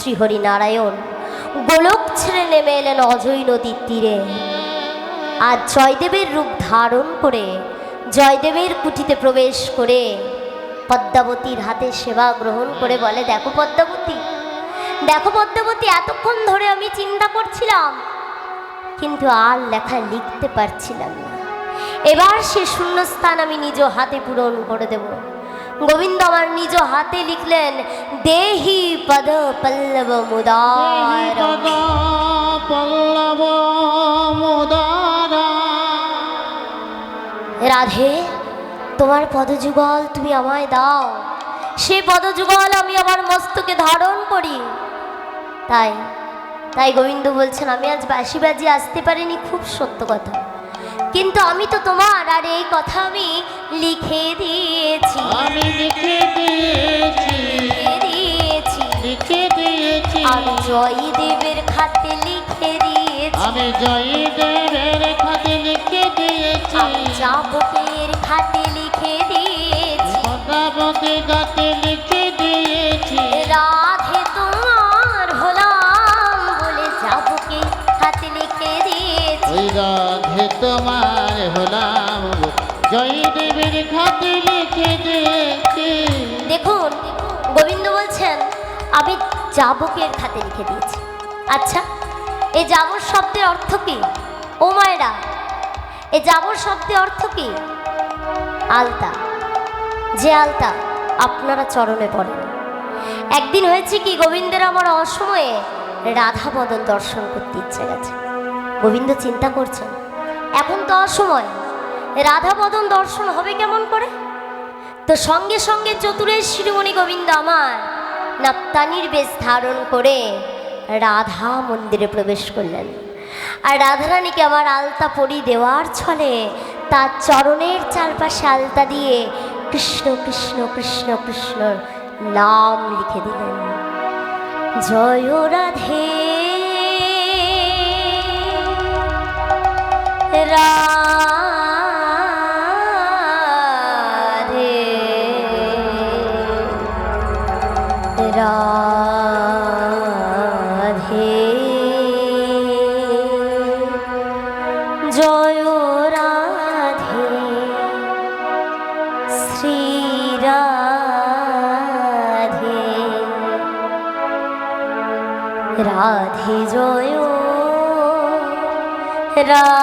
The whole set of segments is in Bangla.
শ্রীহরিনারায়ণ গোলক ছেড়ে নেমে এলেন অজয় নদীর তীরে। আর জয়দেবের রূপ ধারণ করে জয়দেবের কুটিতে প্রবেশ করে পদ্মাবতীর হাতে সেবা গ্রহণ করে বলে, দেখো পদ্মাবতী, দেখো পদ্মাবতী, এতক্ষণ ধরে আমি চিন্তা করছিলাম কিন্তু আর লেখা লিখতে পারছিলাম না। এবার সে শূন্যস্থান আমি নিজ হাতে পূরণ করে দেব। গোবিন্দ আমার নিজ হাতে লিখলেন, দেহি পদ পল্লব মুদার। রাধে, তোমার পদযুগল তুমি আমায় দাও, সে পদযুগল আমি আমার মস্তকে ধারণ করি। তাই তাই গোবিন্দ বলছেন, আমি আজ বাঁশি বাজিয়ে আসতে পারিনি, খুব সত্য কথা, কিন্তু আমি তো তোমার, আর এই কথা আমি লিখে দিয়েছি। আমি লিখে দিয়েছি, লিখে দিয়েছি, আমি জয়দেবের খাতে লিখে দিয়েছি, আমি জয়দেবের খাতে লিখে দিয়েছি, আমি যাবকের খাতে লিখে দিয়েছি, পদ্মাবতী খাতে লিখে দিয়েছি। রাধে তোমার হলাম বলে যাবকের খাতে লিখে দিয়েছি। ওই রাধে তোমার হলাম জয়দেবের খাতে লিখে দিয়েছি। দেখুন, গোবিন্দ বলছেন আমি যাবকের খাতে লিখে দিয়েছি। আচ্ছা, এই যাবর শব্দের অর্থ কি? ও মায়েরা, এই যাবর শব্দের অর্থ কি? আলতা। যে আলতা আপনারা চরণে পড়েন। একদিন হয়েছে কি, গোবিন্দের আমার অসময়ে রাধা বদন দর্শন করতে ইচ্ছে গেছে। গোবিন্দ চিন্তা করছেন, এখন তো অসময়, রাধা বদন দর্শন হবে কেমন করে? তো সঙ্গে সঙ্গে চতুরের শিরোমণি গোবিন্দ আমার নাপ্তানির বেশ ধারণ করে রাধা মন্দিরে প্রবেশ করলেন। আর রাধারানীকে আমার আলতা পরি দেওয়ার ছলে তার চরণের চারপাশে আলতা দিয়ে কৃষ্ণ কৃষ্ণ কৃষ্ণ কৃষ্ণ নাম লিখে দিলেন। জয় রাধে রাধে রাধে, জয় রাধে শ্রী রাধে, রাধে জয় রাধে।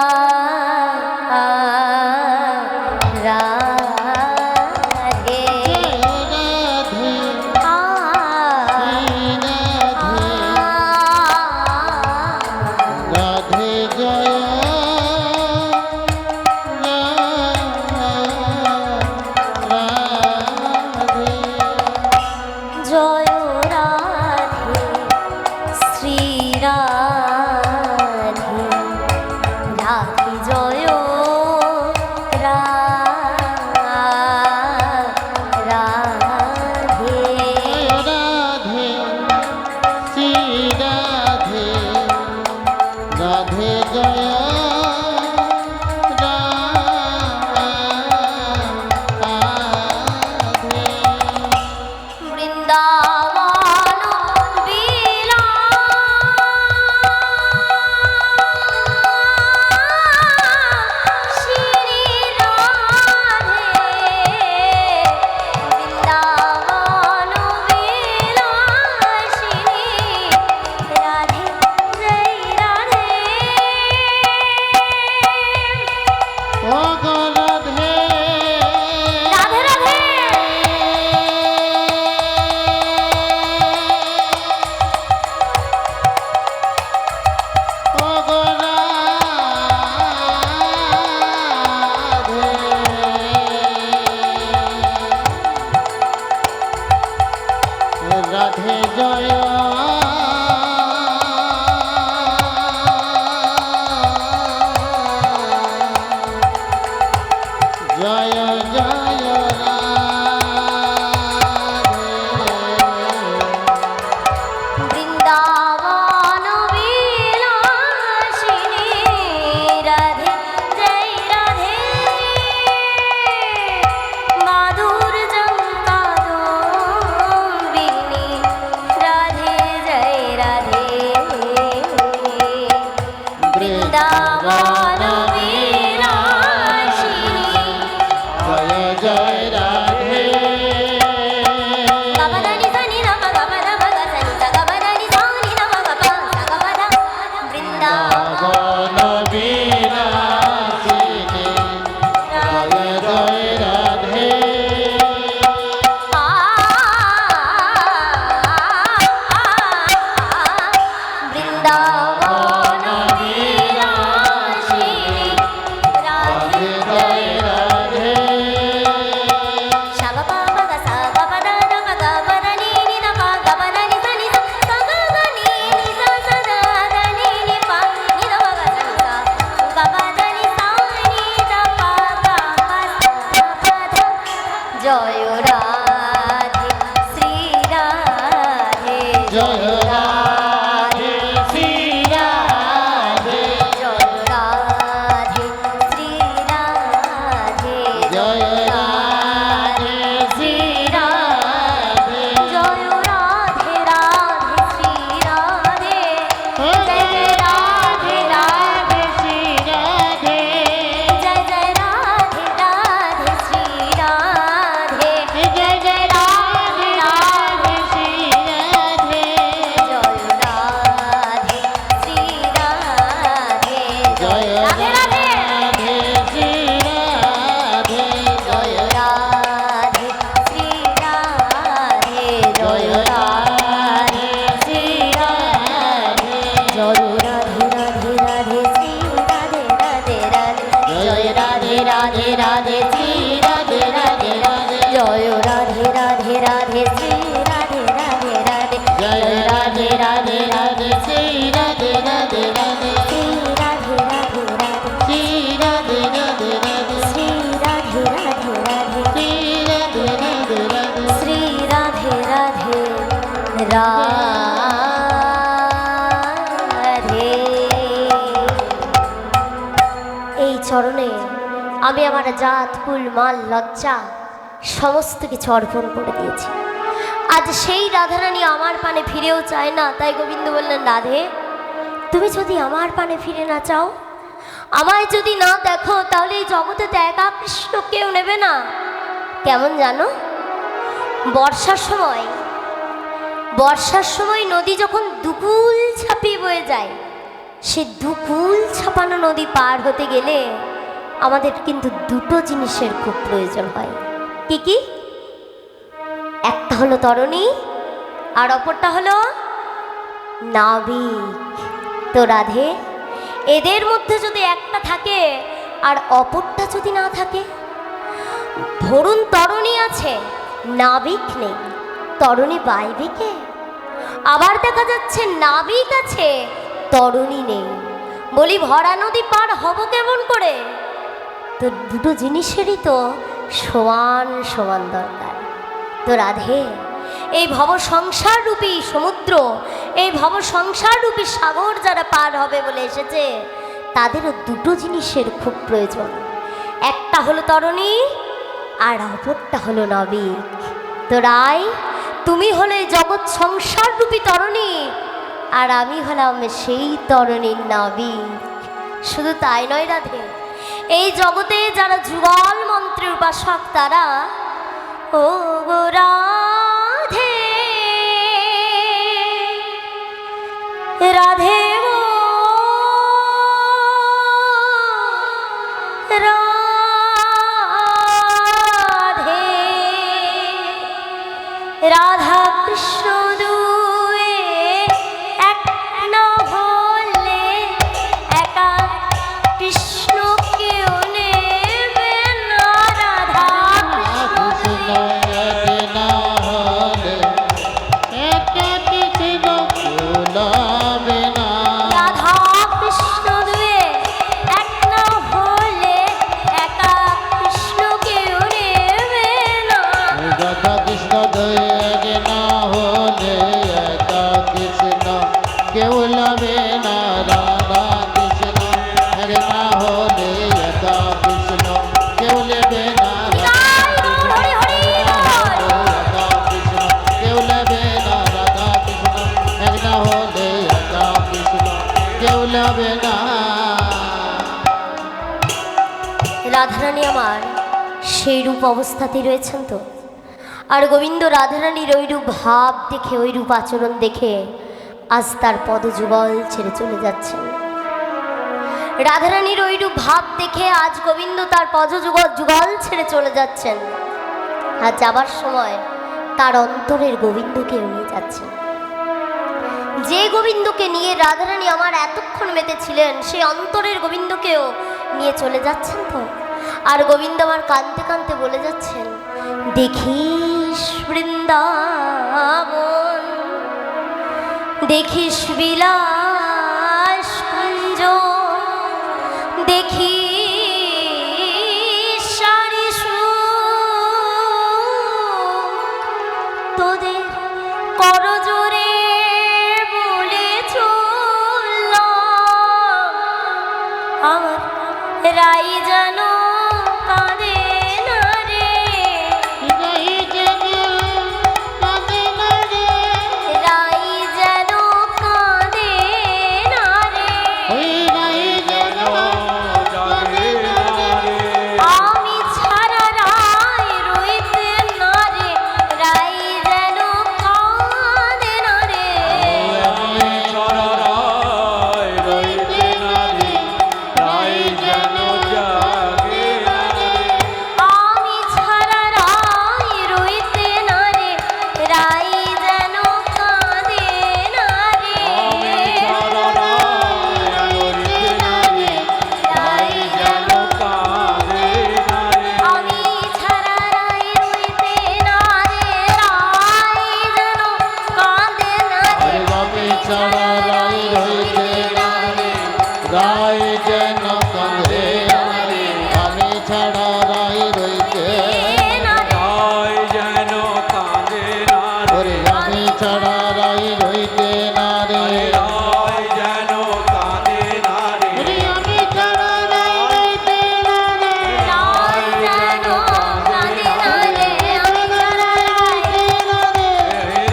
রাধে রাধে শ্রী রাধে রাধে রাধে শ্রী রাধে রাধে রাধে শ্রী রাধে রাধে রাধে শ্রী রাধে রাধে রাধে শ্রী রাধে রাধে রাধে শ্রী রাধে রাধে রাধে। এই চরণে আমি আমার জাত কুল মাল লজ্জা সমস্ত কিছু অর্পণ করে দিয়েছি। আজ সেই রাধারানী আমার পানে ফিরেও চায় না, তাই গোবিন্দ বললেন, রাধে তুমি যদি আমার পানে ফিরে না চাও, আমায় যদি না দেখো, তাহলে এই জগতে তো একা কৃষ্ণ কেউ নেবে না। কেমন জানো, বর্ষার সময় নদী যখন দুকুল ছাপিয়ে বয়ে যায়, সে দুকুল ছাপানো নদী পার হতে গেলে আমাদের কিন্তু দুটো জিনিসের খুব প্রয়োজন হয়। কি কি? একটা হলো তরণী, আর অপরটা হলো নাবিক। তো রাধে, এদের মধ্যে যদি একটা থাকে আর অপরটা যদি না থাকে, ধরুন তরণী আছে, নাবিক নেই, তরণী বাইবে কে? আবার দেখা যাচ্ছে নাবিক আছে, তরণী নেই, বলি ভরা নদী পার হব কেমন করে? তো দুটো জিনিসেরই তো সমান সমান দরকার। তো রাধে, এই ভব সংসার রূপী সমুদ্র, এই ভব সংসার রূপী সাগর যারা পার হবে বলে এসেছে, তাদেরও দুটো জিনিসের খুব প্রয়োজন। একটা হলো তরণী আর অপরটা হলো নাবিক। তো রায়, তুমি হলে জগৎ সংসার রূপী তরণী, আর আমি হলাম সেই তরণীর নাবিক। শুধু তাই নয় রাধে, এই জগতে যারা যুগল মন্ত্রের উপাসক, তারা ও গো রাধে রাধে গো রাধে, রাধা কৃষ্ণ দুয়ে এক না হলে একা কৃষ্ণ কেউ নেবে না। রাধা কৃষ্ণ এক না হলে একা কৃষ্ণ ভুলাবে না। রাধা কৃষ্ণ দুয়ে এক না হলে একা কৃষ্ণ কেউ নেবে না। রাধা কৃষ্ণ দুয়ে এক না হলে একা কৃষ্ণ কেউ লাবে না। রাধা কৃষ্ণ এক না হলে একা কৃষ্ণ কেউ লেবে না। হরি হরি বল। রাধা কৃষ্ণ কেউ লেবে না। রাধা কৃষ্ণ এক না হলে একা কৃষ্ণ কেউ লেবে না। রাধারানী আমার সেই রূপ অবস্থাতেই রয়েছেন তো। আর গোবিন্দ রাধারানীর ওই রূপ ভাব দেখে, ওই রূপ আচরণ দেখে আজ তার পদযুগল ছেড়ে চলে যাচ্ছেন। রাধারানীর ওই রূপ ভাব দেখে আজ গোবিন্দ তার যুগল ছেড়ে চলে যাচ্ছেন। আর যাবার সময় তার অন্তরের গোবিন্দকে নিয়ে যাচ্ছেন। যে গোবিন্দকে নিয়ে রাধারানী আমার এতক্ষণ মেতেছিলেন, সেই অন্তরের গোবিন্দকেও নিয়ে চলে যাচ্ছেন তো। আর গোবিন্দ আমার কাঁদতে কাঁদতে বলে যাচ্ছেন, দেখিস বৃন্দাবন, দেখিস বিলাস কুঞ্জ, দেখিস সারি সুখ, তোদের করজোরে বলে চললাম, আমার রাই যেন কাঁদে না রে, রাই যেন কাঁদে না রে। রাই যেন কাঁদে না রে, ওই রাই যেন কাঁদে না রে। আমি ছাড়া রাই রইতে না রে, রাই যেন কাঁদে না রে। আমি ছড়া রাই রইতে না রে। রাই যেন যায় রইতে না রে রায় যেন কাঁদে না রে আমি ছাড়া রাই রইতে না রে রায় যেন কাঁদে না রে, আমি ছাড়া রায়।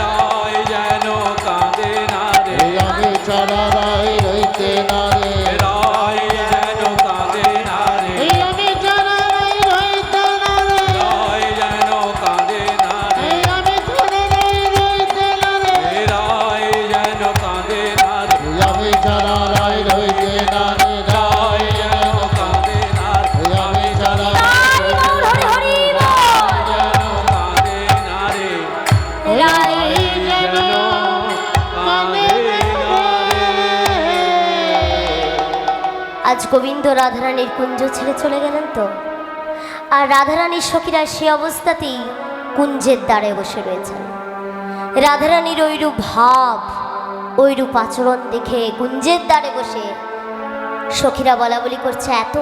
রায় যেন কাঁদে না রে আমি ছাড়া রাই রইতে না রে রায় যেন কাঁদে না রে আমি ছাড়া রাই রইতে না রে রায় যেন কাঁদে না রে আমি ছাড়া রাই রইতে না রে রায় যেন কাঁদে না রে আমি ছাড়া রাই রইতে না রে রায় যেন কাঁদে না রে আমি ছাড়া হরি বল, হরি হরি বল। যেন কাঁদে না রে রায় যেন কাঁদে না রে আজ গোবিন্দ রাধারানীর কুঞ্জ ছেড়ে চলে গেলেন তো, আর রাধারানীর সখীরা সে অবস্থাতেই কুঞ্জের দ্বারে বসে রয়েছেন। রাধারানীর ওইরূপ ভাব, ওইরূপ আচরণ দেখে কুঞ্জের দ্বারে বসে সখীরা বলা বলি করছে, এত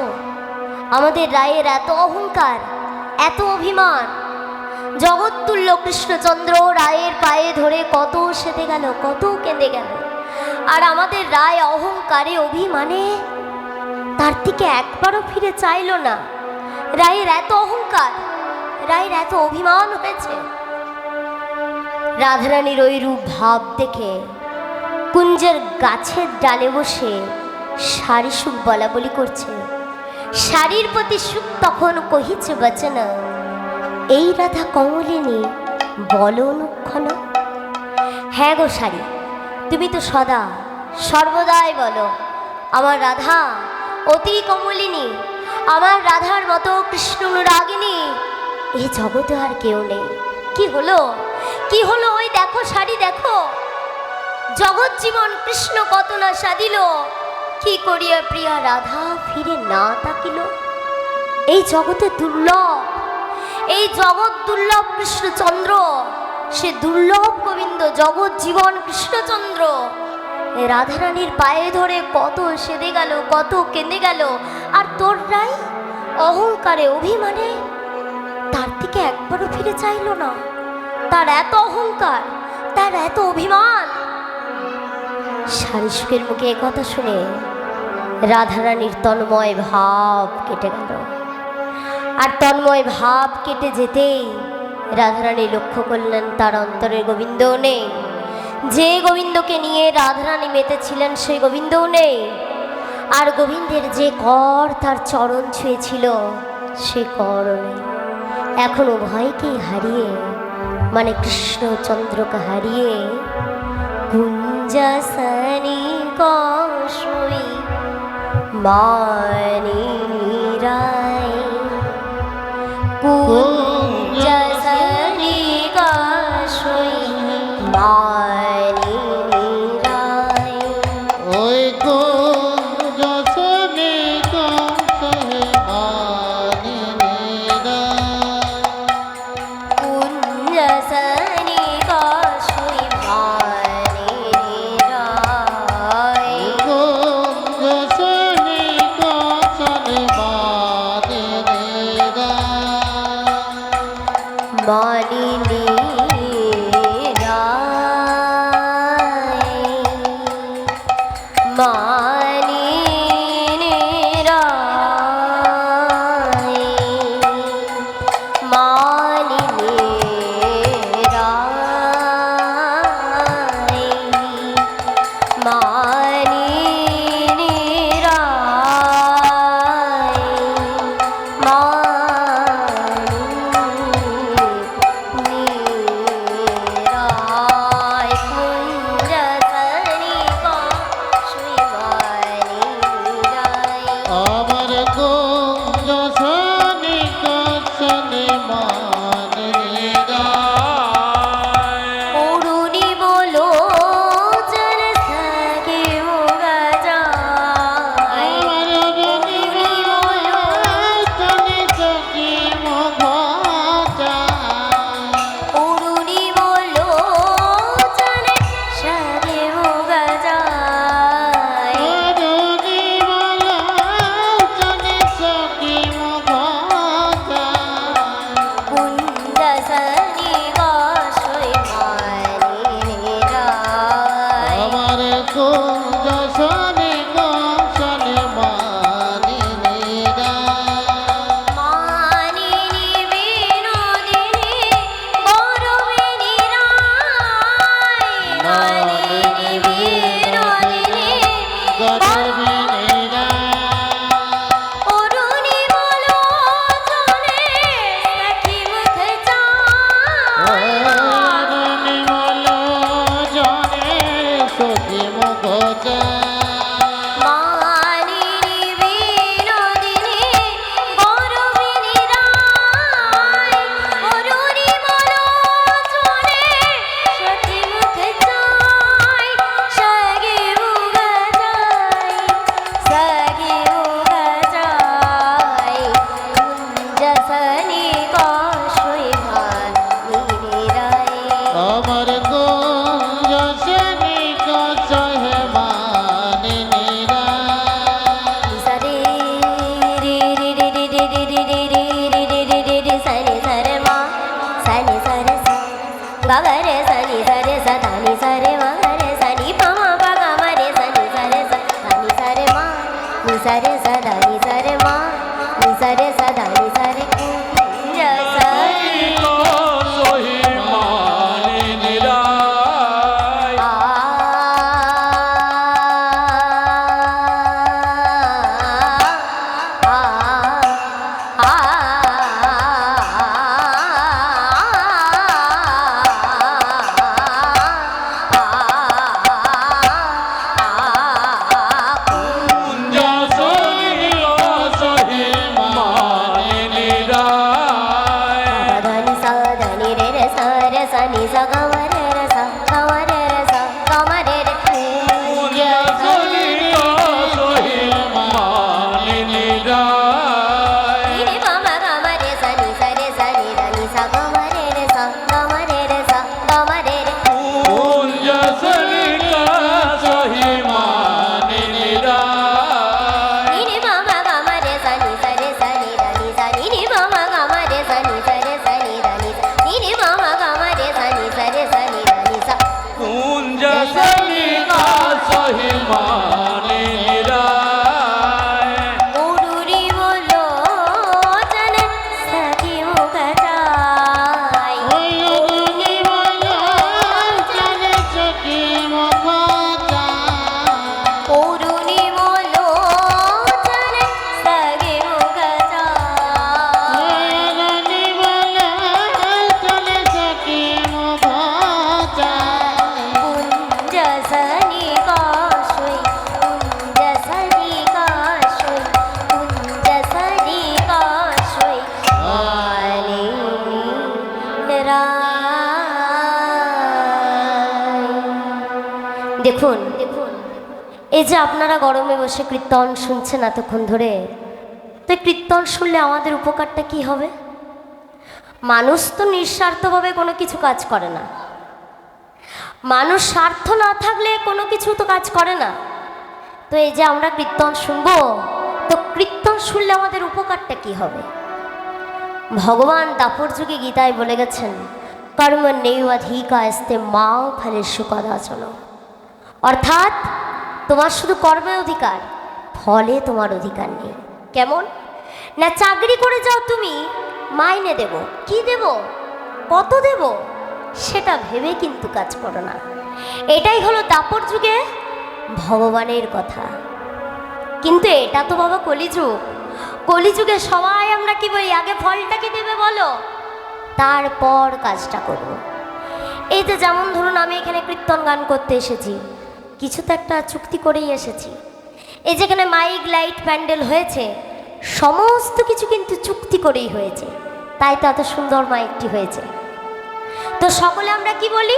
আমাদের রায়ের এত অহংকার, এত অভিমান। জগৎতুল্য কৃষ্ণচন্দ্র রায়ের পায়ে ধরে কত সেদে গেল, কত কেঁদে গেল, আর আমাদের রায় অহংকারে অভিমানে তার থেকে একবারও ফিরে চাইল না। রায়ের এত অহংকার, রায়ের এত অভিমান হয়েছে। রাধারানীর ওই রূপ ভাব দেখে কুঞ্জের গাছের ডালে বসে শাড়ি সুখ বলা বলি করছে। শাড়ির প্রতি সুখ তখন কহিছে বচন, এই রাধা কমলিনী বলো অনুক্ষণ। হ্যাঁ গো শাড়ি, তুমি তো সদা সর্বদাই বলো আমার রাধা অতি কমলিনী, আমার রাধার মতো কৃষ্ণ অনুরাগিনী এই জগতে আর কেউ নেই। কি হলো, কি হলো? ওই দেখো শাড়ি, দেখো জগৎ জীবন কৃষ্ণ কত না সাদিল, কি করিয়া প্রিয়া রাধা ফিরে না তাকিল। এই জগতে দুর্লভ, এই জগৎ দুর্লভ কৃষ্ণচন্দ্র, সে দুর্লভ গোবিন্দ জগৎ জীবন কৃষ্ণচন্দ্র রাধারানীর পায়ে ধরে কত সেদে গেল, কত কেঁদে গেল, আর তোর রাই অহংকারে অভিমানে তার থেকে একবারও ফিরে চাইল না। তার এত অহংকার, তার এত অভিমান। শারীষকের মুখে কথা শুনে রাধারানীর তন্ময় ভাব কেটে গেল, আর তন্ময় ভাব কেটে যেতেই রাধারানী লক্ষ্য করলেন তার অন্তরের গোবিন্দও নেই। যে গোবিন্দকে নিয়ে রাধারানী মেতেছিলেন সেই গোবিন্দও নেই, আর গোবিন্দের যে কর তার চরণ ছুঁয়েছিল সে করও নেই। এখন উভয়কেই হারিয়ে, মানে কৃষ্ণচন্দ্রকে হারিয়ে কুঞ্জাসনি কশুই মানি রায়, কুঞ্জাসনি কশুই মানি রায়। ওই কুঞ্জ সনে কহে মানিনীরা কুঞ্জসনি কশুই মানি রায়। কুঞ্জ সনে কহে মানিনীরা মানিনী রায়, মানিনী রায়, মানিনী রায়, মানিনী রায়, রায় কুঞ্জসনি কশুই কুঞ্জ শনি কৌশলে মানিনীরা মানিনী বিনোদিনী গৌরবিনী রায় মানিনী বিনোদিনী গর্বিনীরা অরুণী বলো জনে সখী মুখ চায় নির্মল জনে সখী মুখ মানিনী বিনোদিনী গৌরবিনী রায় অরুণী বলো জনে সখী মুখ চায় সখী মুখ চায় সখী মুখ চায় কুঞ্জসনি কৌশই মানিনী রায় আমার কুঞ্জ শনি কৌশলে মানিনীরা সরে রে রে রে রে রে রে রে রে রে রে রে রে রে রে সরে সরে মা সনি সরে সা গগরে সনি সরে সা ধানি সরে মা রে সনি পামা বাগা মরে সনি সরে সা ধানি সরে মা নি সরে সা ধানি সরে মা নি সরে সা ধানি সরে কুঞ্জ সনি সহি মানিনী রায় আ কুঞ্জ সহি সহি মানিনী রায় ধানি সা ধানি রে রে সা রে সা নি সা গ ম রে রে সা গ ম রে রে সা গ ম রে রে কুঞ্জ সহি সহি মানিনী রায় নি রে গ ম গ ম রে সা নি সা রে সা নি রা নি সা গ ম রে রে সা গ ম রে রে সা গ ম রে রে কুঞ্জ সহি সহি মানিনী রায় নি রে গ ম গ ম রে সা নি সা রে সা নি রা নি সা নি রে গ ম গ ম রে সা নি সা রে সা নি রা নি সা নি রে গ ম গ ম রে সা নি সা রে সা নি রা নি সা কুঞ্জ সহি সহি মানিনী রায় উরুরি বলো জন সখী মুখ চায় ওই অগ্নি বলো চলে সখী মুখ উরুরি বলো জন সখী মুখ চায় অগ্নি বলো চলে সখী মুখ কুঞ্জ সনি কাশই কুঞ্জ সনি কাশই কুঞ্জ সনি কাশই আলে দেখুন এই যে আপনারা গরমে বসে কীর্তন শুনছেন এতক্ষণ ধরে, তো এই কীর্তন শুনলে আমাদের উপকারটা কি হবে? মানুষ তো নিঃস্বার্থভাবে কোনো কিছু কাজ করে না, মানুষ স্বার্থ না থাকলে কোনো কিছু তো কাজ করে না। তো এই যে আমরা কীর্তন শুনবো, তো কীর্তন শুনলে আমাদের উপকারটা কি হবে? ভগবান দাপর যুগে গীতায় বলে গেছেন, কর্ম নেয়ধিকাস্তে মাও ফলেষু কদাচন। অর্থাৎ তোমার শুধু কর্মে অধিকার, ফলে তোমার অধিকার নেই। কেমন না, চাকরি করে যাও তুমি, মাইনে দেব, কি দেব, কত দেব, সেটা ভেবে কিন্তু কাজ করো না। এটাই হলো দাপর যুগে ভগবানের কথা। কিন্তু এটা তো বাবা কলিযুগ, কলিযুগে সবাই আমরা কি বলি, আগে ফলটা কি দেবে বলো, তারপর কাজটা করব। এই যে যেমন ধরুন আমি এখানে কীর্তন গান করতে এসেছি, কিছু তো একটা চুক্তি করেই এসেছি। এই যেখানে মাইক লাইট প্যান্ডেল হয়েছে, সমস্ত কিছু কিন্তু চুক্তি করেই হয়েছে, তাই তো এত সুন্দর মাইকটি হয়েছে। তো সকলে আমরা কি বলি,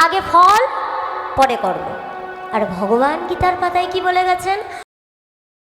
আগে ফল পরে কর্ম। আর ভগবান গীতার পাতায় কি বলে গেছেন,